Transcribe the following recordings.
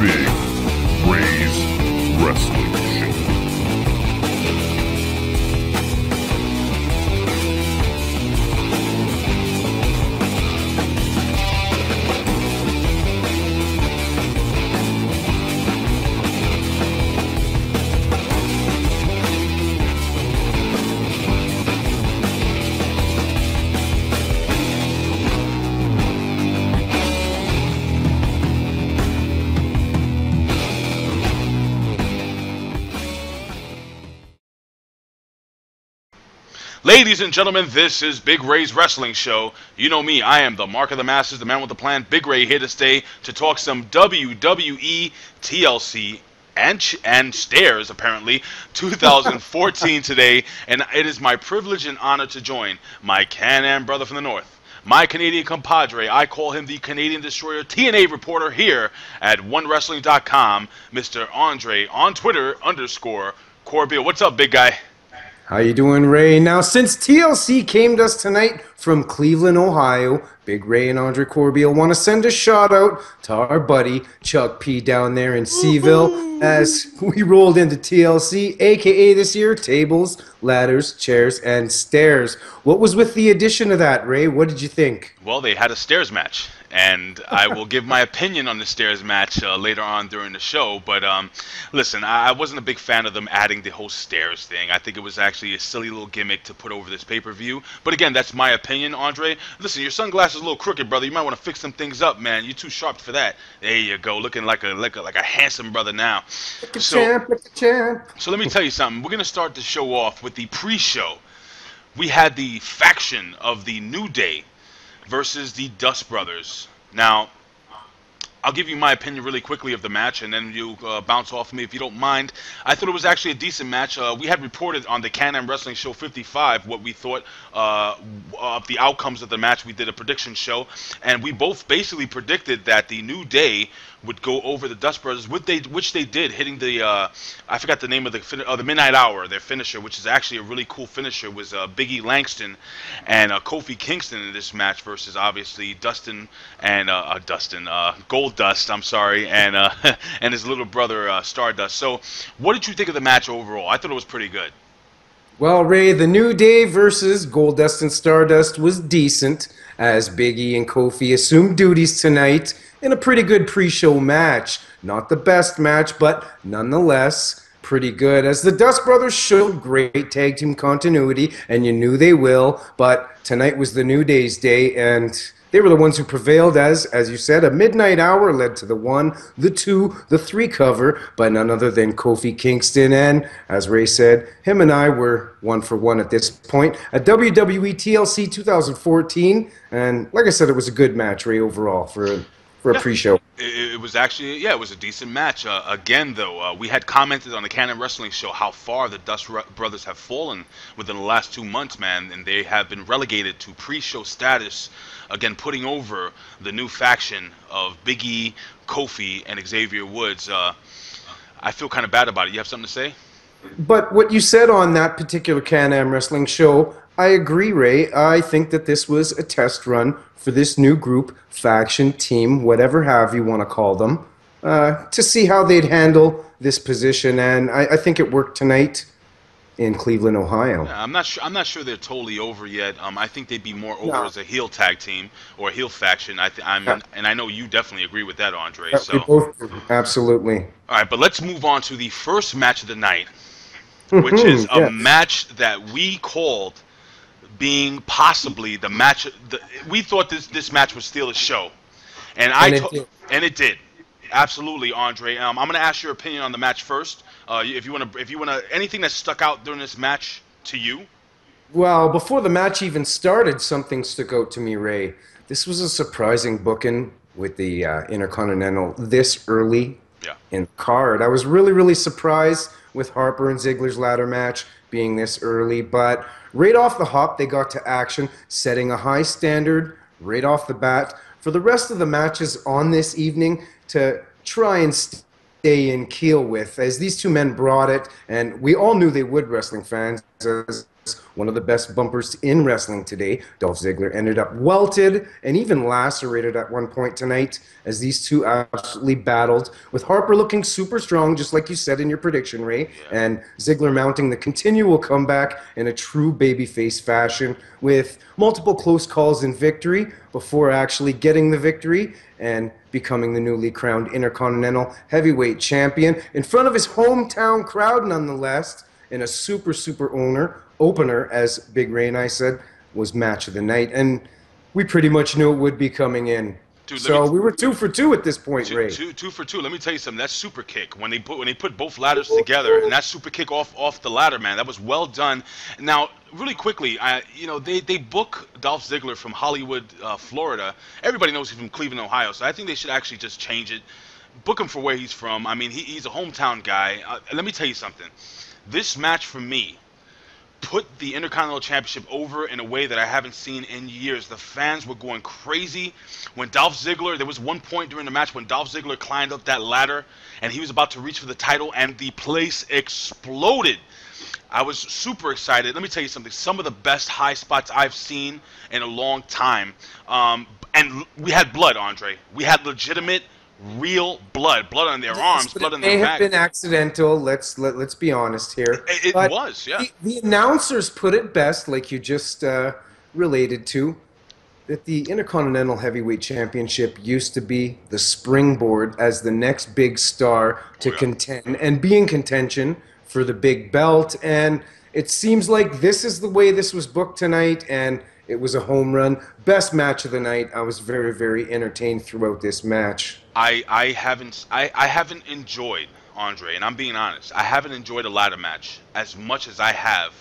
Big Ray's Wrestling Show. Ladies and gentlemen, this is Big Ray's Wrestling Show. You know me, I am the Mark of the Masses, the man with the plan, Big Ray, here to stay to talk some WWE TLC and Stairs, apparently, 2014 today. And it is my privilege and honor to join my Can-Am brother from the north, my Canadian compadre. I call him the Canadian Destroyer, TNA reporter here at OneWrestling.com, Mr. Andre, on Twitter, _Corbeil. What's up, big guy? How you doing, Ray? Now, since TLC came to us tonight from Cleveland, Ohio, Big Ray and Andre Corbeil want to send a shout out to our buddy Chuck P down there in Seaville as we rolled into TLC, aka this year, tables, ladders, chairs, and stairs. What was with the addition of that, Ray? What did you think? Well, they had a stairs match, and I will give my opinion on the stairs match later on during the show. But listen, I wasn't a big fan of them adding the whole stairs thing. I think it was actually a silly little gimmick to put over this pay-per-view. But again, that's my opinion, Andre. Listen, your sunglasses are a little crooked, brother. You might want to fix some things up, man. You're too sharp for that. There you go, looking like a handsome brother now. Like a champ. So let me tell you something. We're gonna start the show off with the pre-show. We had the faction of the New Day versus the Dust Brothers. Now, I'll give you my opinion really quickly of the match, and then you bounce off me if you don't mind. I thought it was actually a decent match. We had reported on the Can-Am Wrestling Show 55 what we thought of the outcomes of the match. We did a prediction show, and we both basically predicted that the New Day would go over the Dust Brothers, which they did, hitting the, I forgot the name of the Midnight Hour, their finisher, which is actually a really cool finisher, was Big E Langston and Kofi Kingston in this match versus, obviously, Gold Dust, I'm sorry, and and his little brother, Stardust. So, what did you think of the match overall? I thought it was pretty good. Well, Ray, the New Day versus Goldust and Stardust was decent, as Big E and Kofi assumed duties tonight in a pretty good pre-show match. Not the best match, but nonetheless pretty good, as the Dust Brothers showed great tag team continuity, and you knew they will, but tonight was the New Day's day, and they were the ones who prevailed, as you said, a Midnight Hour led to the 1, the 2, the 3 cover by none other than Kofi Kingston. And as Ray said, him and I were 1 for 1 at this point at WWE TLC 2014. And like I said, it was a good match, Ray, overall for a pre-show. It was actually, yeah, it was a decent match. Again, though, we had commented on the Can-Am Wrestling Show how far the Dust Brothers have fallen within the last 2 months, man, and they have been relegated to pre-show status. Again, putting over the new faction of Big E, Kofi, and Xavier Woods. I feel kind of bad about it. You have something to say? But what you said on that particular Can-Am Wrestling Show, I agree, Ray. I think that this was a test run for this new group, faction, team, whatever have you want to call them, to see how they'd handle this position. And I think it worked tonight in Cleveland, Ohio. Yeah, I'm not sure they're totally over yet. I think they'd be more over as a heel tag team or a heel faction. And I know you definitely agree with that, Andre. So both, absolutely. All right, but let's move on to the first match of the night, which is a match that we called being possibly the match. We thought this match would steal the show, and it did. Absolutely, Andre. I'm going to ask your opinion on the match first. If you want to, anything that stuck out during this match to you? Well, before the match even started, something stuck out to me, Ray. This was a surprising booking with the Intercontinental this early in the card. I was really, really surprised with Harper and Ziggler's ladder match being this early, but right off the hop, they got to action, setting a high standard right off the bat for the rest of the matches on this evening to try and stay in keel with, as these two men brought it, and we all knew they would, wrestling fans, as one of the best bumpers in wrestling today. Dolph Ziggler ended up welted and even lacerated at one point tonight as these two absolutely battled, with Harper looking super strong, just like you said in your prediction, Ray, and Ziggler mounting the continual comeback in a true babyface fashion with multiple close calls in victory before actually getting the victory and becoming the newly crowned Intercontinental Heavyweight Champion in front of his hometown crowd, nonetheless, in a super opener, as Big Ray and I said, was match of the night. And we pretty much knew it would be coming in. Dude, so we were 2 for 2 at this point, Ray. Two for two. Let me tell you something. That super kick, when they put both ladders together, and that super kick off the ladder, man, that was well done. Now, really quickly, they book Dolph Ziggler from Hollywood, Florida. Everybody knows he's from Cleveland, Ohio, so I think they should actually just change it. Book him for where he's from. I mean, he's a hometown guy. Let me tell you something. This match for me put the Intercontinental Championship over in a way that I haven't seen in years. The fans were going crazy when Dolph Ziggler, there was one point during the match when Dolph Ziggler climbed up that ladder and he was about to reach for the title and the place exploded. I was super excited. Let me tell you something. Some of the best high spots I've seen in a long time. And we had blood, Andre. We had legitimate real blood on their arms, blood on their back. It may have been accidental. Let's be honest here. It was, yeah. The announcers put it best, like you just related to, that the Intercontinental Heavyweight Championship used to be the springboard as the next big star to contend and be in contention for the big belt. And it seems like this is the way this was booked tonight, and it was a home run. Best match of the night. I was very entertained throughout this match. I haven't enjoyed, Andre, and I'm being honest, I haven't enjoyed a ladder match as much as I have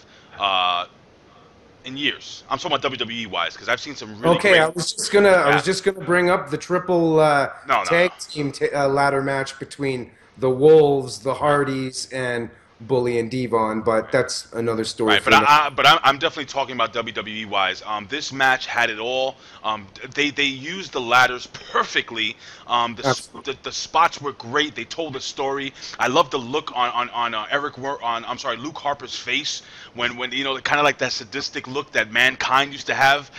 in years. I'm talking about WWE wise, because I've seen some really great... I was just gonna bring up the triple tag team ladder match between the Wolves, the Hardys, and Bully and Devon, but that's another story. Right, but I'm definitely talking about WWE wise. This match had it all. They used the ladders perfectly. The spots were great. They told the story. I love the look on Luke Harper's face when kind of like that sadistic look that Mankind used to have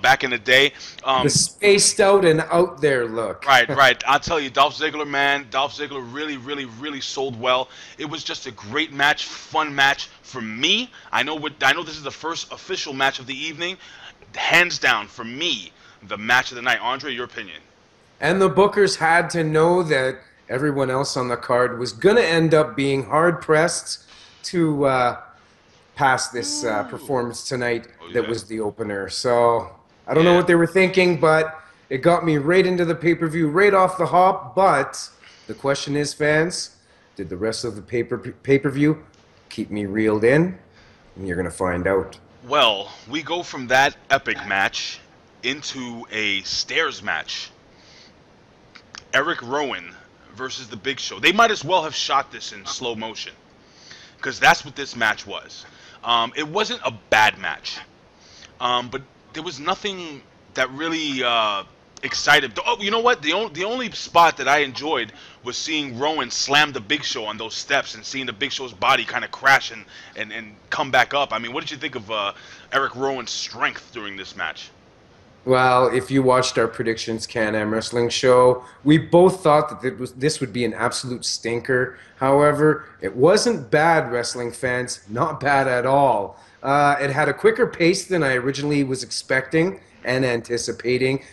back in the day. The spaced out and out there look. Right. I'll tell you, Dolph Ziggler really sold well. It was just a great match, fun match for me. I know this is the first official match of the evening. Hands down, for me, the match of the night. Andre, your opinion? And the bookers had to know that everyone else on the card was going to end up being hard-pressed to pass this performance tonight that was the opener. So I don't know what they were thinking, but it got me right into the pay-per-view, right off the hop. But the question is, fans, did the rest of the pay-per-view keep me reeled in? And you're going to find out. Well, we go from that epic match into a stairs match. Erick Rowan versus The Big Show. They might as well have shot this in slow motion, because that's what this match was. It wasn't a bad match, but there was nothing that really excited. Oh, you know what? The only spot that I enjoyed was seeing Rowan slam The Big Show on those steps and seeing The Big Show's body kind of crash and come back up. I mean, what did you think of Erick Rowan's strength during this match? Well, if you watched our Predictions Can-Am Wrestling show, we both thought that this would be an absolute stinker. However, it wasn't bad, wrestling fans. Not bad at all. It had a quicker pace than I originally was expecting and anticipating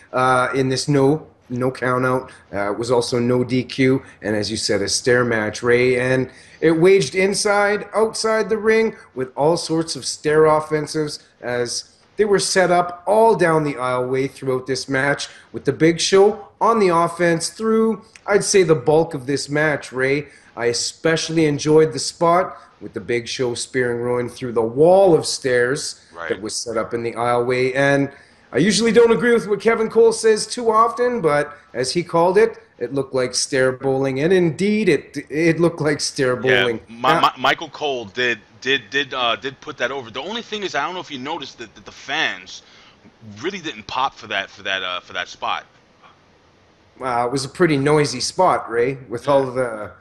in this no count out. It was also no DQ, and as you said, a stair match, Ray. And it waged inside, outside the ring with all sorts of stair offensives as they were set up all down the aisleway throughout this match, with the Big Show on the offense through, I'd say, the bulk of this match, Ray. I especially enjoyed the spot with the Big Show spearing Rowan through the wall of stairs that was set up in the aisleway. And I usually don't agree with what Kevin Cole says too often, but as he called it, it looked like stair bowling, and indeed, it looked like stair bowling. Yeah, Michael Cole did put that over. The only thing is, I don't know if you noticed that the fans really didn't pop for that spot. It was a pretty noisy spot, Ray, with all the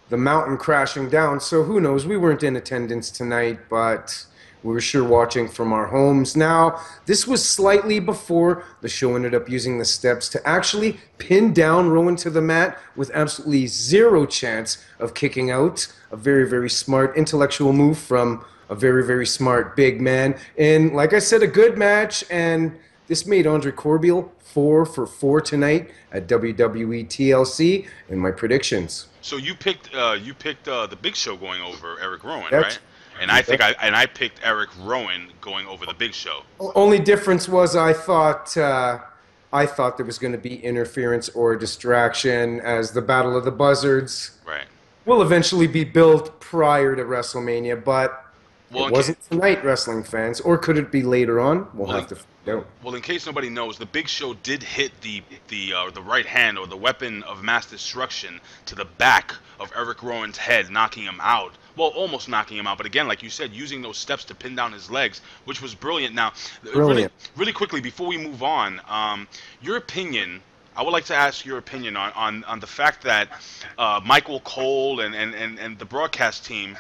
mountain crashing down. So who knows? We weren't in attendance tonight, but we were sure watching from our homes. Now, this was slightly before the show ended up using the steps to actually pin down Rowan to the mat with absolutely zero chance of kicking out. A very, very smart intellectual move from a very, very smart big man. And like I said, a good match, and this made Andre Corbeil 4 for 4 tonight at WWE TLC in my predictions. So you picked the Big Show going over Erick Rowan, right? And I picked Erick Rowan going over the Big Show. Only difference was I thought there was going to be interference or distraction, as the Battle of the Buzzards will eventually be built prior to WrestleMania, but it wasn't tonight, wrestling fans. Or could it be later on? We'll have to find out. Well, in case nobody knows, the Big Show did hit the right hand, or the weapon of mass destruction, to the back of Erick Rowan's head, knocking him out. Well, almost knocking him out, but again, like you said, using those steps to pin down his legs, which was brilliant. Now, really quickly, before we move on, your opinion, I would like to ask your opinion on the fact that Michael Cole and the broadcast team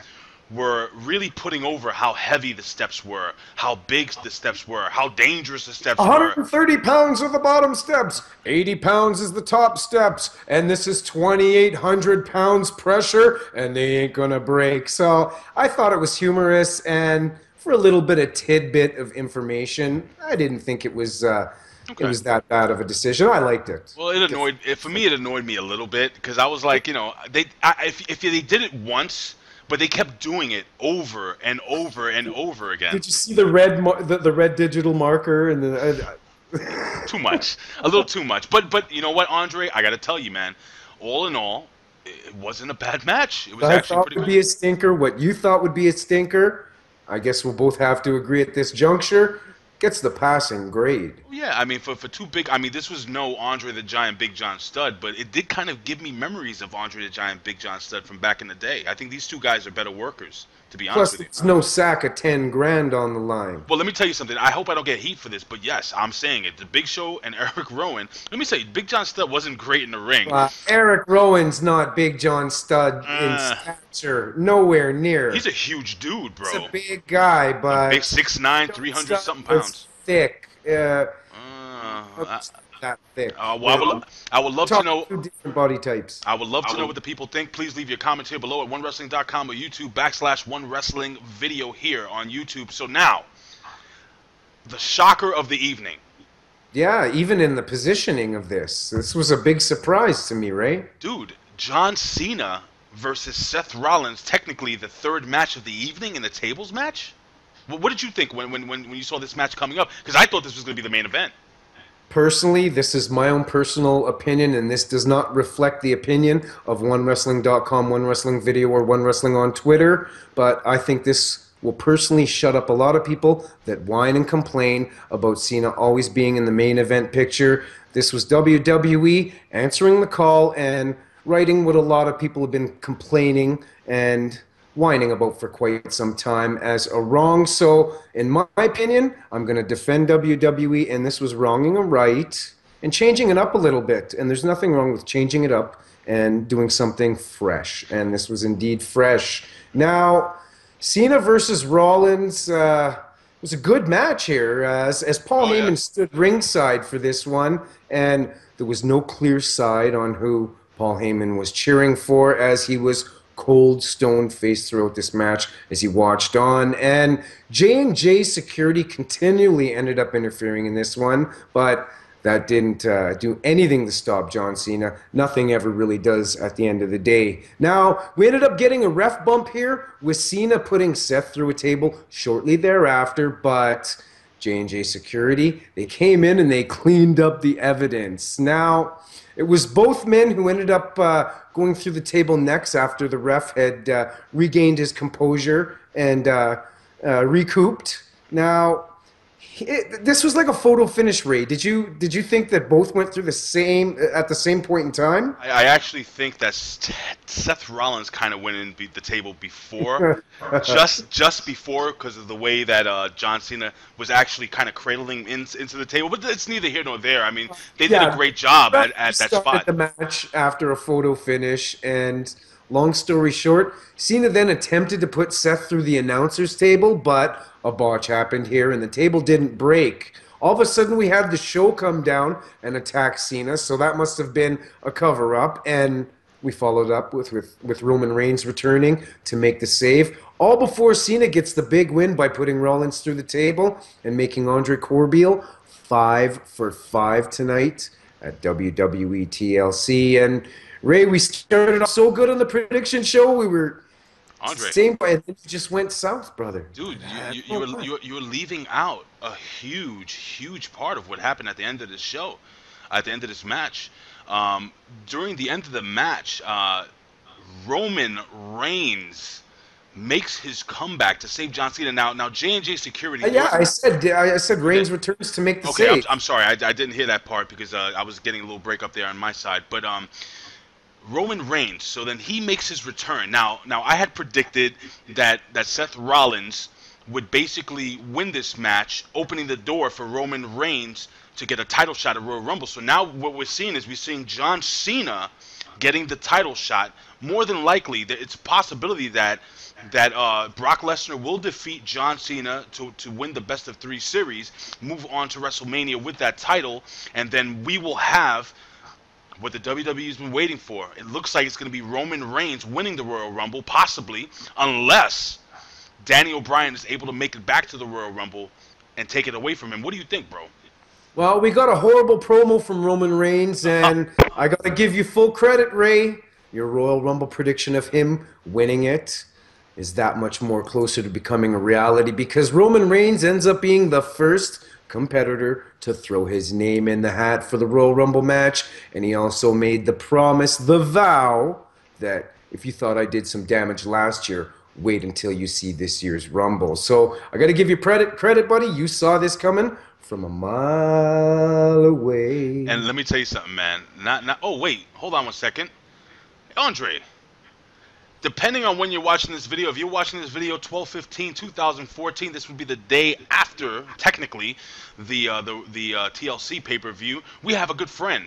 were really putting over how heavy the steps were, how big the steps were, how dangerous the steps 130 pounds are the bottom steps, 80 pounds is the top steps, and this is 2,800 pounds pressure, and they ain't gonna break. So I thought it was humorous, and for a little bit of tidbit of information, I didn't think it was it was that bad of a decision. I liked it. Well, it annoyed me a little bit, because I was like, if they did it once, but they kept doing it over and over and over again. Did you see the red digital marker and the? Too much, a little too much. But you know what, Andre? I got to tell you, man. All in all, it wasn't a bad match. It was actually pretty good. Would be a stinker. What you thought would be a stinker, I guess we'll both have to agree at this juncture, gets the passing grade. Yeah, I mean, for two big, I mean, this was no Andre the Giant Big John Studd, but it did kind of give me memories of Andre the Giant Big John Studd from back in the day. I think these two guys are better workers, to be honest with you. Plus, it's no sack of 10 grand on the line. Well, let me tell you something. I hope I don't get heat for this, but yes, I'm saying it. The Big Show and Erick Rowan. Let me say, Big John Studd wasn't great in the ring. Erick Rowan's not Big John Studd in stature. Nowhere near. He's a huge dude, bro. He's a big guy, but... Big 6'9", 300-something pounds. Thick. That thick. I would love to know. Two different body types. I would love to know what the people think. Please leave your comments here below at onewrestling.com or YouTube /OneWrestling video here on YouTube. So now, the shocker of the evening. Yeah, even in the positioning of this was a big surprise to me, right? Dude, John Cena versus Seth Rollins, technically the third match of the evening in the tables match. What did you think when you saw this match coming up? Because I thought this was going to be the main event. Personally, this is my own personal opinion, and this does not reflect the opinion of OneWrestling.com, One Wrestling Video, or One Wrestling on Twitter, but I think this will personally shut up a lot of people that whine and complain about Cena always being in the main event picture. This was WWE answering the call and writing what a lot of people have been complaining and whining about for quite some time as a wrong. So, in my opinion, I'm going to defend WWE, and this was wronging a right and changing it up a little bit. And there's nothing wrong with changing it up and doing something fresh. And this was indeed fresh. Now, Cena versus Rollins was a good match here, as Paul Heyman stood ringside for this one, and there was no clear side on who Paul Heyman was cheering for, as he was cold, stone-faced throughout this match as he watched on. And J&J Security continually ended up interfering in this one, but that didn't do anything to stop John Cena. Nothing ever really does at the end of the day. Now, we ended up getting a ref bump here with Cena putting Seth through a table shortly thereafter, but J&J Security, they came in and they cleaned up the evidence. Now, it was both men who ended up going through the table next after the ref had regained his composure and recouped. Now, this was like a photo finish, Ray. Did you think that both went through at the same point in time? I actually think that Seth Rollins kind of went in the table before, just before, because of the way that John Cena was actually kind of cradling into the table. But it's neither here nor there. I mean, they did a great job at that spot. The match after a photo finish, and long story short, Cena then attempted to put Seth through the announcer's table, but a botch happened here and the table didn't break. All of a sudden, we had the Show come down and attack Cena, so that must have been a cover-up, and we followed up with Roman Reigns returning to make the save, all before Cena gets the big win by putting Rollins through the table and making Andre Corbeil 5 for 5 tonight at WWE TLC. And Ray, we started off so good on the prediction show. We were Andre, same, and it just went south, brother. dude, you were leaving out a huge part of what happened at the end of this show, at the end of this match. During the end of the match, Roman Reigns makes his comeback to save John Cena. Now J&J Security. Yeah, I said Reigns returns to make the save. Okay, I'm sorry, I didn't hear that part because I was getting a little break up there on my side. But Roman Reigns, so then he makes his return. Now I had predicted that Seth Rollins would basically win this match, opening the door for Roman Reigns to get a title shot at Royal Rumble. So now what we're seeing is John Cena getting the title shot. More than likely, it's a possibility that Brock Lesnar will defeat John Cena to win the best of 3 series, move on to WrestleMania with that title, and then we will have what the WWE's been waiting for. It looks like it's going to be Roman Reigns winning the Royal Rumble, possibly, unless Daniel Bryan is able to make it back to the Royal Rumble and take it away from him. What do you think, bro? Well, we got a horrible promo from Roman Reigns, and I got to give you full credit, Ray. Your Royal Rumble prediction of him winning it is that much more closer to becoming a reality because Roman Reigns ends up being the first competitor to throw his name in the hat for the Royal Rumble match, and he also made the promise, the vow, that if you thought I did some damage last year, wait until you see this year's Rumble. So I got to give you credit, buddy. You saw this coming from a mile away. And let me tell you something, man. Oh, wait. Hold on one second. Andre, depending on when you're watching this video, if you're watching this video 12/15/2014, this would be the day after, technically, the TLC pay-per-view. We have a good friend.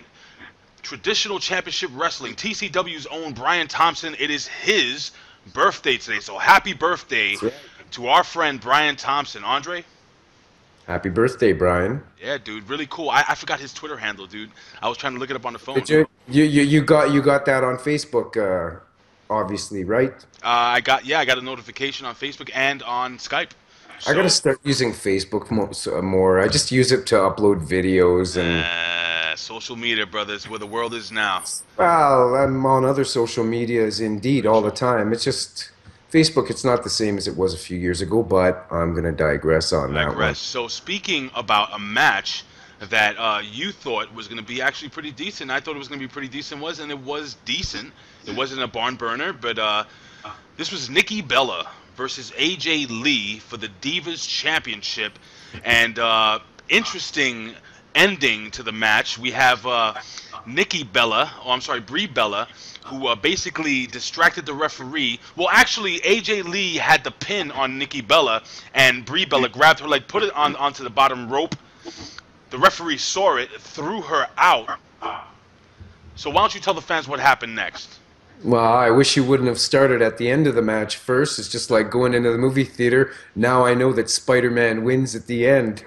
Traditional Championship Wrestling, TCW's own Brian Thompson. It is his birthday today. So happy birthday to our friend Brian Thompson. Andre? Happy birthday, Brian. Yeah, dude, really cool. I forgot his Twitter handle, dude. I was trying to look it up on the phone. Did you got that on Facebook, obviously, right? I got a notification on Facebook and on Skype. So, I gotta start using Facebook more. I just use it to upload videos and. Social media, brothers, where the world is now. Well, I'm on other social medias indeed all the time. It's just. Facebook, it's not the same as it was a few years ago, but I'm going to digress on that one. So speaking about a match that you thought was going to be actually pretty decent, I thought it was going to be pretty decent, and it was decent. It wasn't a barn burner, but this was Nikki Bella versus AJ Lee for the Divas Championship, and interesting ending to the match. We have Brie Bella, who basically distracted the referee. Well, actually, AJ Lee had the pin on Nikki Bella, and Brie Bella grabbed her leg, put it onto the bottom rope. The referee saw it, threw her out. So why don't you tell the fans what happened next? Well, I wish you wouldn't have started at the end of the match first. It's just like going into the movie theater. Now I know that Spider-Man wins at the end.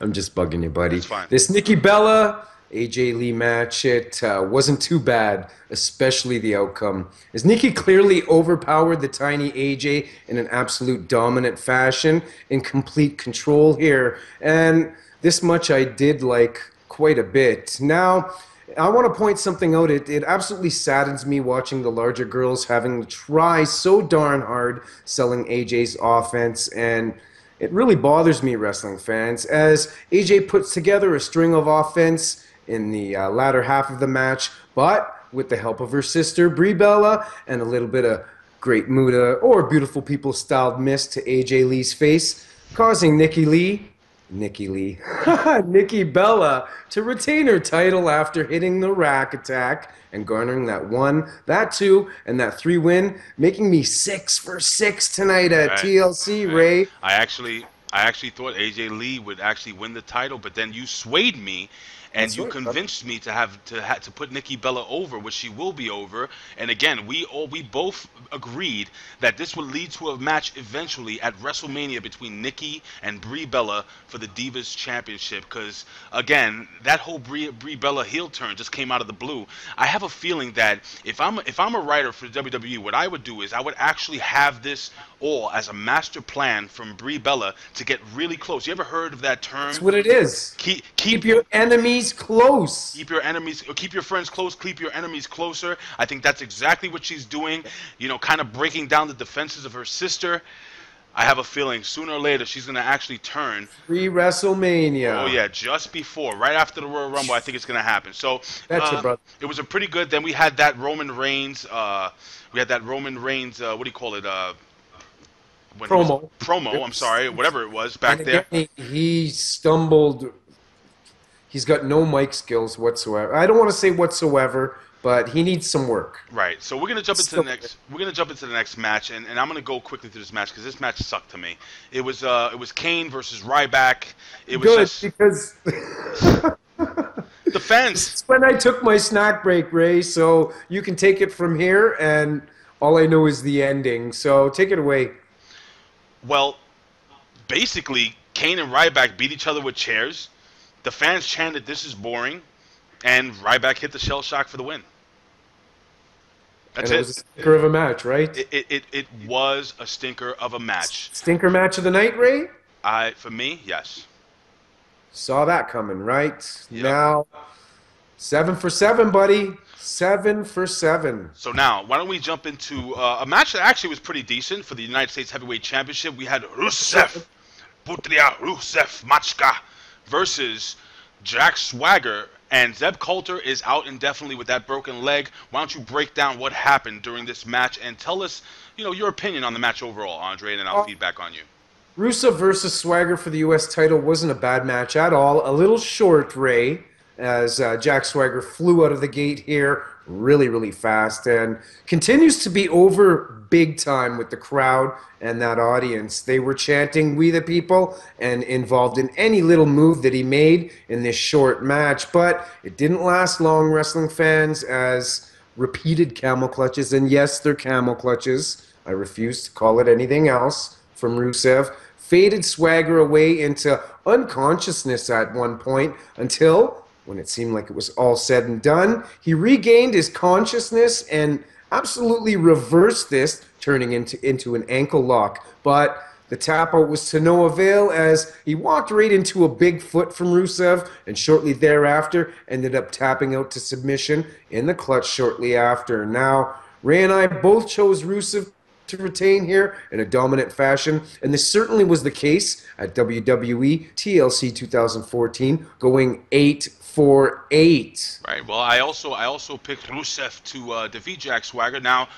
I'm just bugging you, buddy. That's fine. This Nikki Bella AJ Lee match, it wasn't too bad, especially the outcome, as Nikki clearly overpowered the tiny AJ in an absolute dominant fashion, in complete control here, and this much I did like quite a bit. Now, I want to point something out. It absolutely saddens me watching the larger girls having to try so darn hard selling AJ's offense, and it really bothers me, wrestling fans, as AJ puts together a string of offense in the latter half of the match, but with the help of her sister, Brie Bella, and a little bit of Great Muta or Beautiful People styled mist to AJ Lee's face, causing Nikki Bella to retain her title after hitting the rack attack and garnering that 1, that 2, and that 3 win, making me 6 for 6 tonight at TLC, Ray. I actually thought AJ Lee would actually win the title, but then you swayed me and That's you right, convinced me to put Nikki Bella over, which she will be over. And again, we both agreed that this would lead to a match eventually at WrestleMania between Nikki and Brie Bella for the Divas Championship. Because again, that whole Brie Bella heel turn just came out of the blue. I have a feeling that if I'm a writer for WWE, what I would do is I would actually have this all as a master plan from Brie Bella to get really close. You ever heard of that term? That's what it is. Keep your enemies close. Keep your friends close, keep your enemies closer. I think that's exactly what she's doing, kind of breaking down the defenses of her sister. I have a feeling sooner or later she's going to actually turn. Pre-WrestleMania. Oh, yeah, just before, right after the Royal Rumble, I think it's going to happen. So it was a pretty good, then we had that Roman Reigns, what do you call it? Promo, I'm sorry, whatever it was back there. He stumbled. He's got no mic skills whatsoever. I don't want to say whatsoever, but he needs some work. Right. So we're gonna jump into the next. We're gonna jump into the next match, and I'm gonna go quickly through this match because this match sucked to me. It was Kane versus Ryback. It was good because the fans. It's when I took my snack break, Ray. So you can take it from here, and all I know is the ending. So take it away. Well, basically, Kane and Ryback beat each other with chairs. The fans chanted, "This is boring," and Ryback hit the shell shock for the win. That's it. It was a stinker of a match, right? It was a stinker of a match. Stinker match of the night, Ray? For me, yes. Saw that coming, right? Yep. Now, 7 for 7, buddy. 7 for 7. So now, why don't we jump into a match that actually was pretty decent for the United States Heavyweight Championship. We had Rusev, Putria Rusev Machka versus Jack Swagger, and Zeb Coulter is out indefinitely with that broken leg. Why don't you break down what happened during this match and tell us, your opinion on the match overall, Andre, and then I'll feedback on you. Rusev versus Swagger for the U.S. title wasn't a bad match at all. A little short, Ray, as Jack Swagger flew out of the gate here really, really fast and continues to be over big time with the crowd and that audience. They were chanting "We the People" and involved in any little move that he made in this short match. But it didn't last long, wrestling fans, as repeated camel clutches, and yes, they're camel clutches, I refuse to call it anything else, from Rusev, faded Swagger away into unconsciousness at one point until, when it seemed like it was all said and done, he regained his consciousness and absolutely reversed this, turning into an ankle lock. But the tap out was to no avail as he walked right into a big foot from Rusev and shortly thereafter ended up tapping out to submission in the clutch shortly after. Now, Ray and I both chose Rusev to retain here in a dominant fashion, and this certainly was the case at WWE TLC 2014, going 8-for-8. Right. Well, I also picked Rusev to defeat Jack Swagger. Now,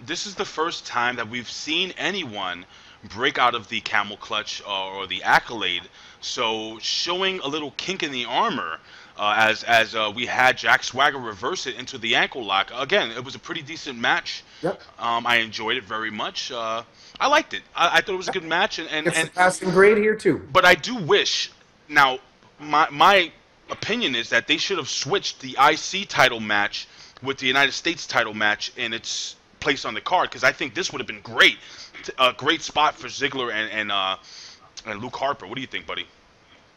this is the first time that we've seen anyone break out of the camel clutch or the accolade. So showing a little kink in the armor as we had Jack Swagger reverse it into the ankle lock. Again, it was a pretty decent match. Yep. I enjoyed it very much. I liked it. I thought it was a good match. And it's a passing grade here too. But I do wish, now, my opinion is that they should have switched the IC title match with the United States title match in its place on the card, because I think this would have been great. A great spot for Ziggler and Luke Harper. What do you think, buddy?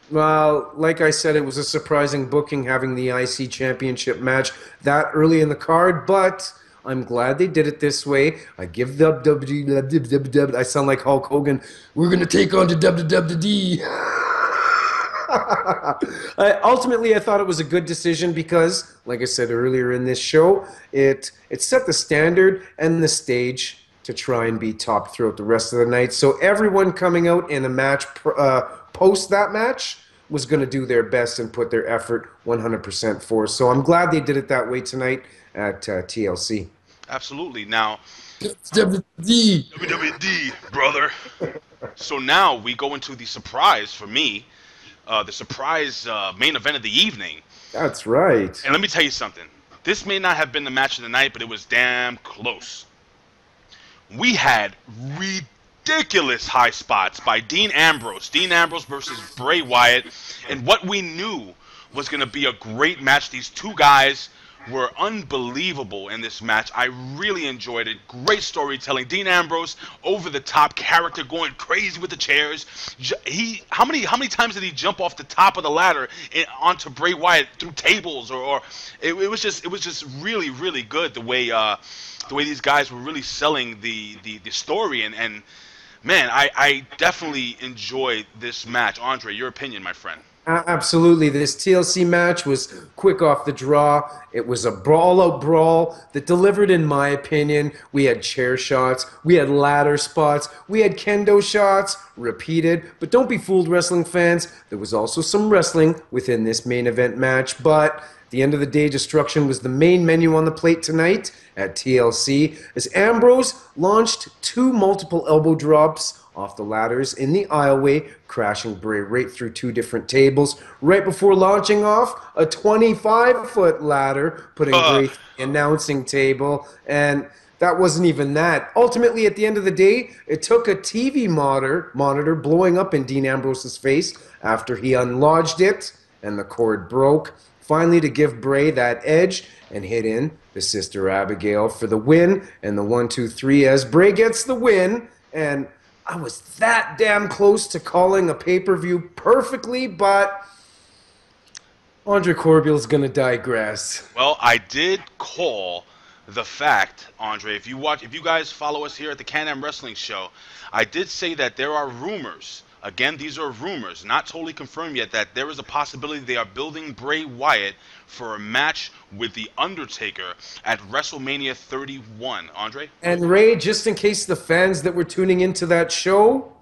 Well, like I said, it was a surprising booking having the IC Championship match that early in the card, but I'm glad they did it this way. I give the WWE. I sound like Hulk Hogan. We're going to take on the WWE. Ultimately, I thought it was a good decision because, like I said earlier in this show, it set the standard and the stage to try and be top throughout the rest of the night. So everyone coming out in a match post that match was going to do their best and put their effort 100% forth. So I'm glad they did it that way tonight at TLC. Absolutely. Now, WWE, brother. So now we go into the surprise for me, the surprise main event of the evening. That's right. And let me tell you something. This may not have been the match of the night, but it was damn close. We had ridiculous high spots by Dean Ambrose. Dean Ambrose versus Bray Wyatt. And what we knew was going to be a great match. These two guys were unbelievable in this match. I really enjoyed it. Great storytelling. Dean Ambrose, over the top character, going crazy with the chairs. How many times did he jump off the top of the ladder onto Bray Wyatt through tables? It was just really, really good the way these guys were really selling the story, and man, I definitely enjoyed this match. Andre, your opinion, my friend? Absolutely. This TLC match was quick off the draw. It was a brawl-out brawl that delivered, in my opinion. We had chair shots. We had ladder spots. We had kendo shots, repeated. But don't be fooled, wrestling fans. There was also some wrestling within this main event match. But at the end of the day, destruction was the main menu on the plate tonight at TLC, as Ambrose launched 2 multiple elbow drops off the ladders in the aisleway, crashing Bray right through 2 different tables, right before launching off a 25-foot ladder, putting Bray through the announcing table, and that wasn't even that. Ultimately, at the end of the day, it took a TV monitor blowing up in Dean Ambrose's face after he unlodged it, and the cord broke, finally to give Bray that edge and hit in the Sister Abigail for the win, and the 1-2-3 as Bray gets the win, and I was that damn close to calling a pay-per-view perfectly, but Andre Corbeil's going to digress. Well, I did call the fact, Andre, if you guys follow us here at the Can-Am Wrestling Show, I did say that there are rumors. Again, these are rumors, not totally confirmed yet, that there is a possibility they are building Bray Wyatt for a match with The Undertaker at WrestleMania 31. Andre? And Ray, just in case the fans that were tuning into that show,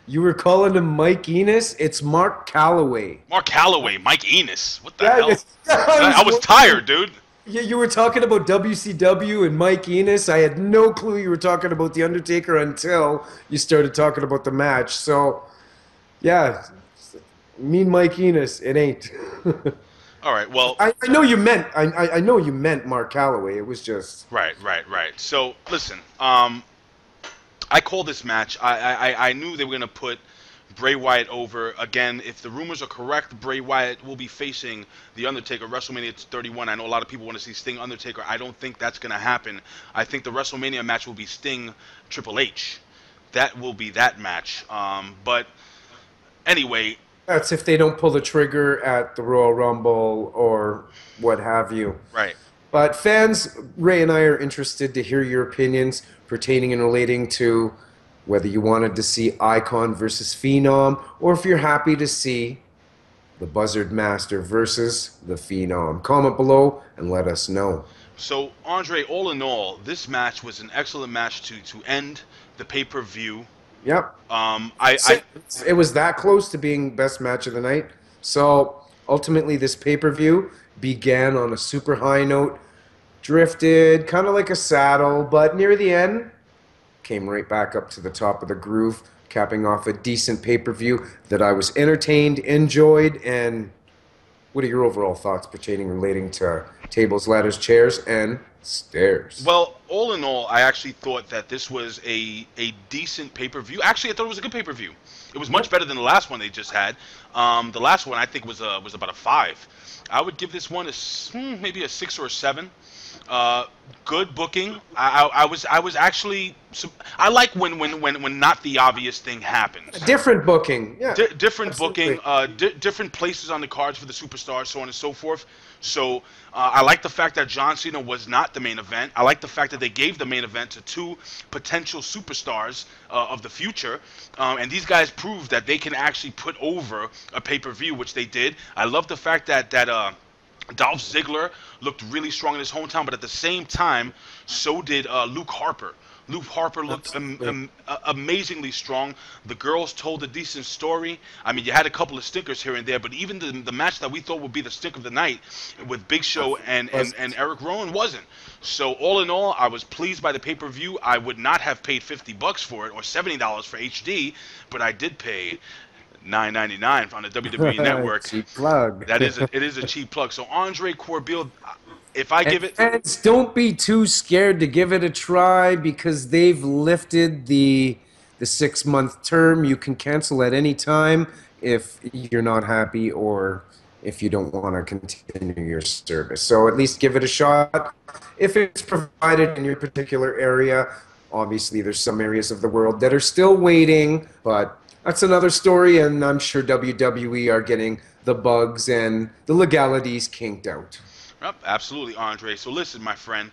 you were calling him Mike Enos, it's Mark Calloway. Mark Calloway, Mike Enos. What the hell? I was tired, dude. Yeah, you were talking about WCW and Mike Enos. I had no clue you were talking about The Undertaker until you started talking about the match. So, yeah, mean Mike Enos, it ain't. All right, well, I know you meant I know you meant Mark Calloway. It was just right. So listen, I called this match. I knew they were gonna put Bray Wyatt over. Again, if the rumors are correct, Bray Wyatt will be facing The Undertaker WrestleMania 31. I know a lot of people want to see Sting Undertaker. I don't think that's gonna happen. I think the WrestleMania match will be Sting Triple H. That will be that match. But anyway. That's if they don't pull the trigger at the Royal Rumble or what have you. Right. But fans, Ray and I are interested to hear your opinions pertaining and relating to whether you wanted to see Icon versus Phenom, or if you're happy to see the Buzzard Master versus the Phenom. Comment below and let us know. So, Andre, all in all, this match was an excellent match to end the pay-per-view. Yep. It was that close to being best match of the night. So ultimately, this pay-per-view began on a super high note, drifted kind of like a saddle, but near the end, came right back up to the top of the groove, capping off a decent pay-per-view that I was entertained, enjoyed, and what are your overall thoughts pertaining relating to tables, ladders, chairs, and stairs? Well, all in all, I actually thought that this was a decent pay-per-view. Actually, I thought it was a good pay-per-view. It was much better than the last one they just had. The last one I think was about a 5. I would give this one maybe a 6 or a 7. Good booking. I was actually. I like when not the obvious thing happens. Different booking, yeah. Different booking. Different places on the cards for the superstars, so on and so forth. So I like the fact that John Cena was not the main event. I like the fact that they gave the main event to 2 potential superstars of the future, and these guys proved that they can actually put over a pay-per-view, which they did. I love the fact that Dolph Ziggler looked really strong in his hometown, but at the same time, so did Luke Harper. Luke Harper looked amazingly strong. The girls told a decent story. I mean, you had a couple of stinkers here and there, but even the match that we thought would be the stink of the night with Big Show and Erick Rowan wasn't. So all in all, I was pleased by the pay-per-view. I would not have paid $50 for it or $70 for HD, but I did pay $9.99 on the WWE Network. Cheap plug. It is a cheap plug. So Andre Corbeil, if I give it, fans, don't be too scared to give it a try because they've lifted the 6-month term. You can cancel at any time if you're not happy or if you don't want to continue your service. So at least give it a shot if it's provided in your particular area. Obviously, there's some areas of the world that are still waiting, but that's another story, and I'm sure WWE are getting the bugs and the legalities kinked out. Yep, absolutely, Andre. So listen, my friend.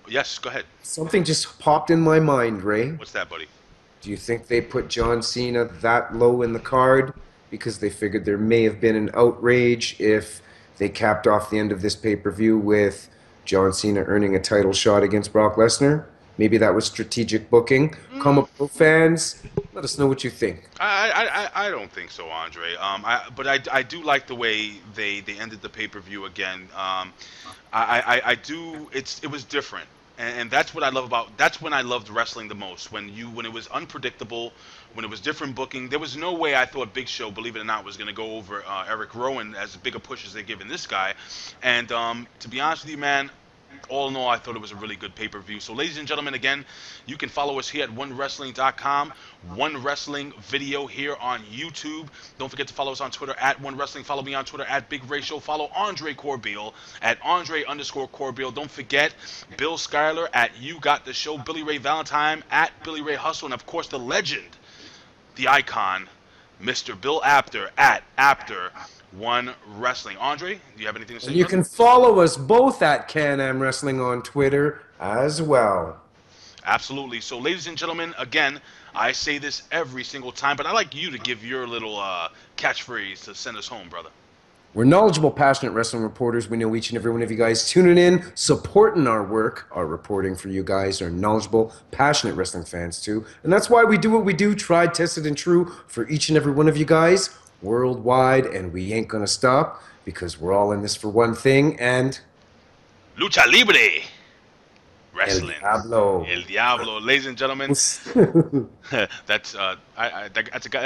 Yes, go ahead. Something just popped in my mind, Ray. What's that, buddy? Do you think they put John Cena that low in the card because they figured there may have been an outrage if they capped off the end of this pay-per-view with John Cena earning a title shot against Brock Lesnar? Maybe that was strategic booking. Comic Pro fans, let us know what you think. I don't think so, Andre. But I do like the way they ended the pay-per-view again. I do. It was different. And that's what I love about. That's when I loved wrestling the most. When it was unpredictable, when it was different booking. There was no way I thought Big Show, believe it or not, was going to go over Erick Rowan as big a push as they're giving this guy. And to be honest with you, man, all in all, I thought it was a really good pay-per-view. So, ladies and gentlemen, again, you can follow us here at OneWrestling.com, One Wrestling Video here on YouTube. Don't forget to follow us on Twitter at One Wrestling. Follow me on Twitter at Big Ray Show. Follow Andre Corbeil at Andre_Corbeil. Don't forget Bill Schuyler at You Got the Show. Billy Ray Valentine at Billy Ray Hustle. And, of course, the legend, the icon, Mr. Bill Apter at Apter One Wrestling. Andre, do you have anything to say? And you can follow us both at Can-Am Wrestling on Twitter as well. Absolutely. So, ladies and gentlemen, again, I say this every single time, but I like you to give your little catchphrase to send us home, brother. We're knowledgeable, passionate wrestling reporters. We know each and every one of you guys tuning in, supporting our work, our reporting for you guys are knowledgeable, passionate wrestling fans too. And that's why we do what we do, tried, tested, and true for each and every one of you guys worldwide, and we ain't gonna stop because we're all in this for one thing, and Lucha Libre Wrestling. El Diablo. Ladies and gentlemen, that's that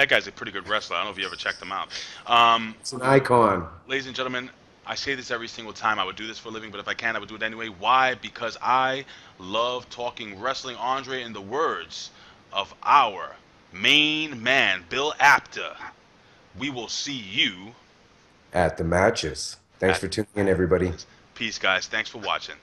guy's a pretty good wrestler. I don't know if you ever checked him out. It's an icon. Ladies and gentlemen, I say this every single time. I would do this for a living, but if I can, I would do it anyway. Why? Because I love talking wrestling. Andre, in the words of our main man, Bill Apter, we will see you at the matches. Thanks for tuning in, everybody. Peace, guys. Thanks for watching.